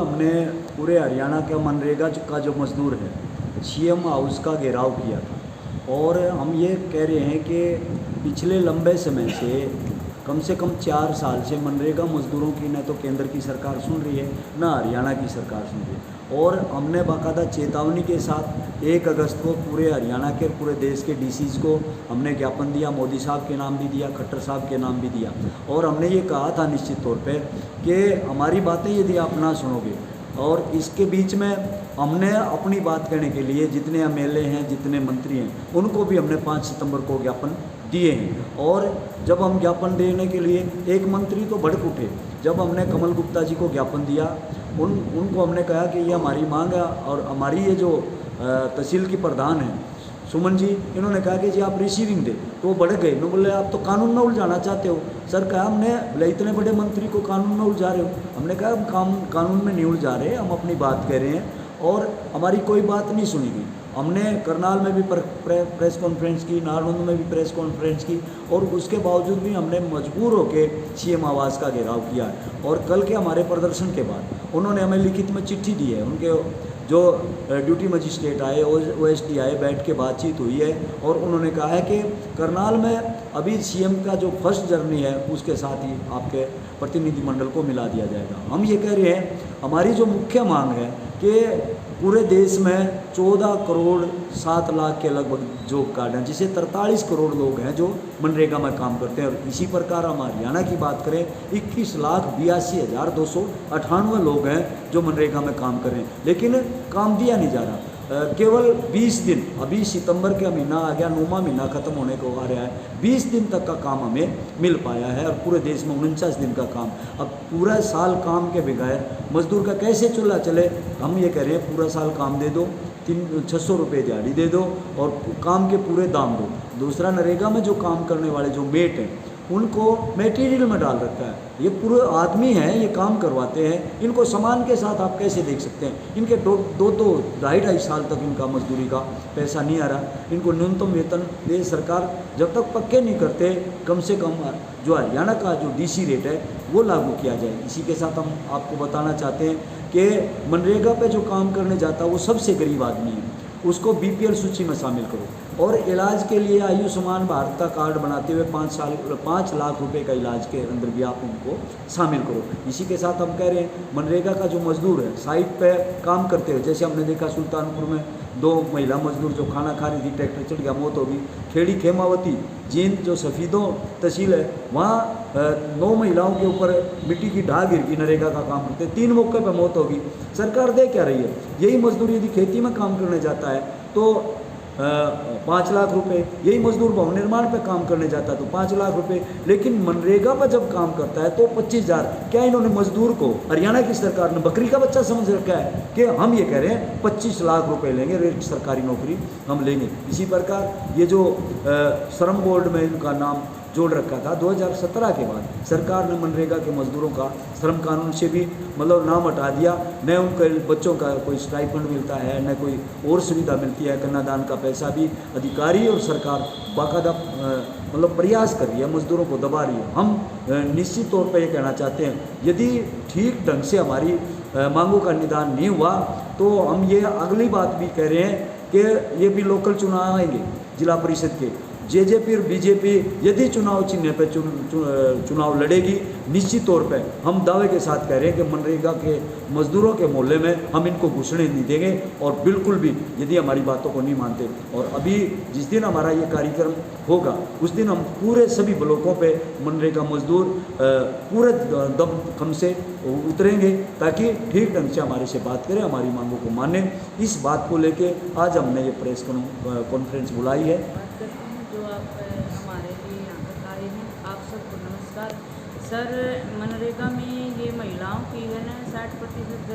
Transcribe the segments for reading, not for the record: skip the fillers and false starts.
हमने पूरे हरियाणा के मनरेगा का जो मज़दूर है सीएम हाउस का घेराव किया था और हम ये कह रहे हैं कि पिछले लंबे समय से कम 4 साल से मनरेगा मज़दूरों की न तो केंद्र की सरकार सुन रही है न हरियाणा की सरकार सुन रही है। और हमने बाकायदा चेतावनी के साथ 1 अगस्त को पूरे हरियाणा के पूरे देश के डीसीज को हमने ज्ञापन दिया, मोदी साहब के नाम भी दिया, खट्टर साहब के नाम भी दिया और हमने ये कहा था निश्चित तौर पे कि हमारी बातें यदि आप ना सुनोगे। और इसके बीच में हमने अपनी बात कहने के लिए जितने एमएलए हैं, जितने मंत्री हैं, उनको भी हमने 5 सितंबर को ज्ञापन दिए हैं। और जब हम ज्ञापन देने के लिए एक मंत्री तो भड़क उठे, जब हमने कमल गुप्ता जी को ज्ञापन दिया, उनको हमने कहा कि ये हमारी मांग है और हमारी ये जो तहसील की प्रधान है सुमन जी, इन्होंने कहा कि जी आप रिसीविंग दे, तो वो भड़क गए। इन्होंने बोले आप तो कानून में उलझाना चाहते हो। सर कहा हमने, बोले इतने बड़े मंत्री को कानून में उलझा रहे हो। हमने कहा हम कानून में नहीं उलझा रहे, हम अपनी बात कह रहे हैं और हमारी कोई बात नहीं सुनी गई। हमने करनाल में भी प्रेस कॉन्फ्रेंस की, नारनौंद में भी प्रेस कॉन्फ्रेंस की और उसके बावजूद भी हमने मजबूर होकर सीएम आवास का घेराव किया है। और कल के हमारे प्रदर्शन के बाद उन्होंने हमें लिखित में चिट्ठी दी है, उनके जो ड्यूटी मजिस्ट्रेट आए, ओएसडी आए, बैठ के बातचीत हुई है और उन्होंने कहा है कि करनाल में अभी सीएम का जो फर्स्ट जर्नी है उसके साथ ही आपके प्रतिनिधिमंडल को मिला दिया जाएगा। हम ये कह रहे हैं, हमारी जो मुख्य मांग है कि पूरे देश में 14 करोड़ 7 लाख के लगभग जॉब कार्ड हैं, जिसे 43 करोड़ लोग हैं जो मनरेगा में काम करते हैं। और इसी प्रकार हम हरियाणा की बात करें, 21,82,298 लोग हैं जो मनरेगा में काम कर रहे हैं, लेकिन काम दिया नहीं जा रहा। केवल 20 दिन, अभी सितंबर का महीना आ गया, 9वां महीना ख़त्म होने को आ रहा है, 20 दिन तक का काम हमें मिल पाया है और पूरे देश में 49 दिन का काम। अब पूरा साल काम के बगैर मजदूर का कैसे चूल्हा चले? हम ये कह रहे हैं पूरा साल काम दे दो, 600 रुपये दिहाड़ी दे दो और काम के पूरे दाम दो। दूसरा, नरेगा में जो काम करने वाले जो मेट हैं उनको मटेरियल में डाल रखा है, ये पूरे आदमी हैं, ये काम करवाते हैं, इनको सामान के साथ आप कैसे देख सकते हैं? इनके दो 2.5 साल तक इनका मजदूरी का पैसा नहीं आ रहा। इनको न्यूनतम वेतन ये सरकार जब तक पक्के नहीं करते, कम से कम जो हरियाणा का जो डीसी रेट है वो लागू किया जाए। इसी के साथ हम आपको बताना चाहते हैं कि मनरेगा पे जो काम करने जाता है वो सबसे गरीब आदमी है, उसको बीपीएल सूची में शामिल करो और इलाज के लिए आयुष्मान भारत का कार्ड बनाते हुए 5 लाख रुपए का इलाज के अंदर भी आप उनको शामिल करो। इसी के साथ हम कह रहे हैं मनरेगा का जो मजदूर है साइट पे काम करते हुए, जैसे हमने देखा सुल्तानपुर में 2 महिला मजदूर जो खाना खा रही थी, ट्रैक्टर चढ़ गया, मौत हो गई। खेड़ी खेमावती जींद जो सफ़ीदों तहसील है, वहाँ 9 महिलाओं के ऊपर मिट्टी की ढाल गिर गई, नरेगा का काम करते, 3 मौके पर मौत होगी। सरकार दे क्या रही है? यही मजदूर यदि खेती में काम करने जाता है तो 5 लाख रुपए, यही मजदूर भवन निर्माण पे काम करने जाता है तो 5 लाख रुपए, लेकिन मनरेगा पर जब काम करता है तो 25,000। क्या इन्होंने मजदूर को, हरियाणा की सरकार ने बकरी का बच्चा समझ रखा है कि हम ये कह रहे हैं 25 लाख रुपए लेंगे, रेट सरकारी नौकरी हम लेंगे। इसी प्रकार ये जो श्रम बोर्ड में इनका नाम जोड़ रखा था, 2017 के बाद सरकार ने मनरेगा के मजदूरों का श्रम कानून से भी मतलब नाम हटा दिया। न उनके बच्चों का कोई स्टाइपेंड मिलता है, न कोई और सुविधा मिलती है, कन्यादान का पैसा भी अधिकारी और सरकार बाकायदा मतलब प्रयास कर रही है, मजदूरों को दबा रही है। हम निश्चित तौर पर ये कहना चाहते हैं, यदि ठीक ढंग से हमारी मांगों का निदान नहीं हुआ तो हम ये अगली बात भी कह रहे हैं कि ये भी लोकल चुनाव आएंगे जिला परिषद के, जेजेपी और बीजेपी यदि चुनाव चिन्ह पर चुनाव लड़ेगी, निश्चित तौर पे हम दावे के साथ कह रहे हैं कि मनरेगा के मजदूरों के मोहल्ले में हम इनको घुसने नहीं देंगे और बिल्कुल भी यदि हमारी बातों को नहीं मानते। और अभी जिस दिन हमारा ये कार्यक्रम होगा उस दिन हम पूरे सभी ब्लॉकों पे मनरेगा मजदूर पूरे दम से उतरेंगे ताकि ठीक ढंग से हमारे से बात करें, हमारी मांगों को माने। इस बात को लेके आज हमने ये प्रेस कॉन्फ्रेंस बुलाई है। जो आप हमारे लिए यहाँ तक आए हैं, आप सबको नमस्कार। सर, मनरेगा में ये महिलाओं की है ना 60%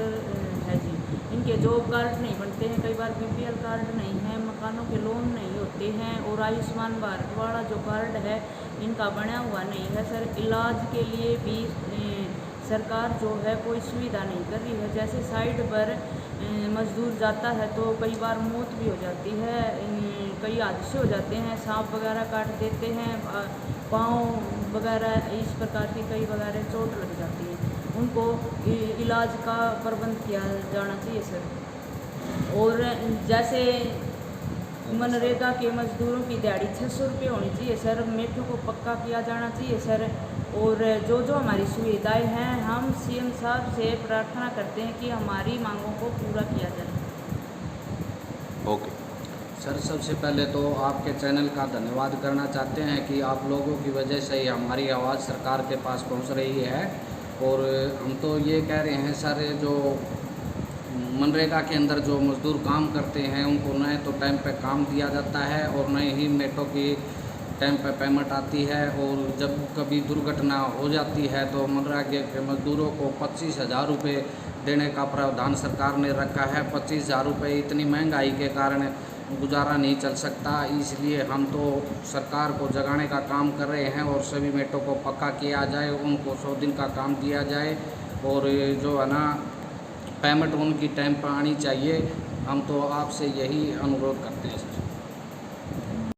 है जी, इनके जॉब कार्ड नहीं बनते हैं, कई बार बीपीएल कार्ड नहीं है, मकानों के लोन नहीं होते हैं और आयुष्मान भारत वाला जो कार्ड है इनका बना हुआ नहीं है। सर, इलाज के लिए भी सरकार जो है कोई सुविधा नहीं कर रही है। जैसे साइड पर मजदूर जाता है तो कई बार मौत भी हो जाती है, कई हादसे हो जाते हैं, सांप वगैरह काट देते हैं, पाँव वगैरह इस प्रकार की कई वगैरह चोट लग जाती है। उनको इलाज का प्रबंध किया जाना चाहिए सर। और जैसे मनरेगा के मजदूरों की दिहाड़ी 600 रुपये होनी चाहिए सर, मेट्रो को पक्का किया जाना चाहिए सर। और जो जो हमारी सुविधाएं हैं, हम सीएम साहब से प्रार्थना करते हैं कि हमारी मांगों को पूरा किया जाए। ओके सर, सबसे पहले तो आपके चैनल का धन्यवाद करना चाहते हैं कि आप लोगों की वजह से ही हमारी आवाज़ सरकार के पास पहुंच रही है। और हम तो ये कह रहे हैं सर, जो मनरेगा के अंदर जो मज़दूर काम करते हैं उनको न तो टाइम पे काम दिया जाता है और न ही मेट्रो की टाइम पे पेमेंट आती है। और जब कभी दुर्घटना हो जाती है तो मनरेगा के मज़दूरों को 25,000 रुपये देने का प्रावधान सरकार ने रखा है। 25,000 रुपये इतनी महंगाई के कारण गुजारा नहीं चल सकता, इसलिए हम तो सरकार को जगाने का काम कर रहे हैं और सभी मेट्रो को पक्का किया जाए, उनको 100 दिन का काम दिया जाए और जो है ना पेमेंट उनकी टाइम पर आनी चाहिए। हम तो आपसे यही अनुरोध करते हैं सर।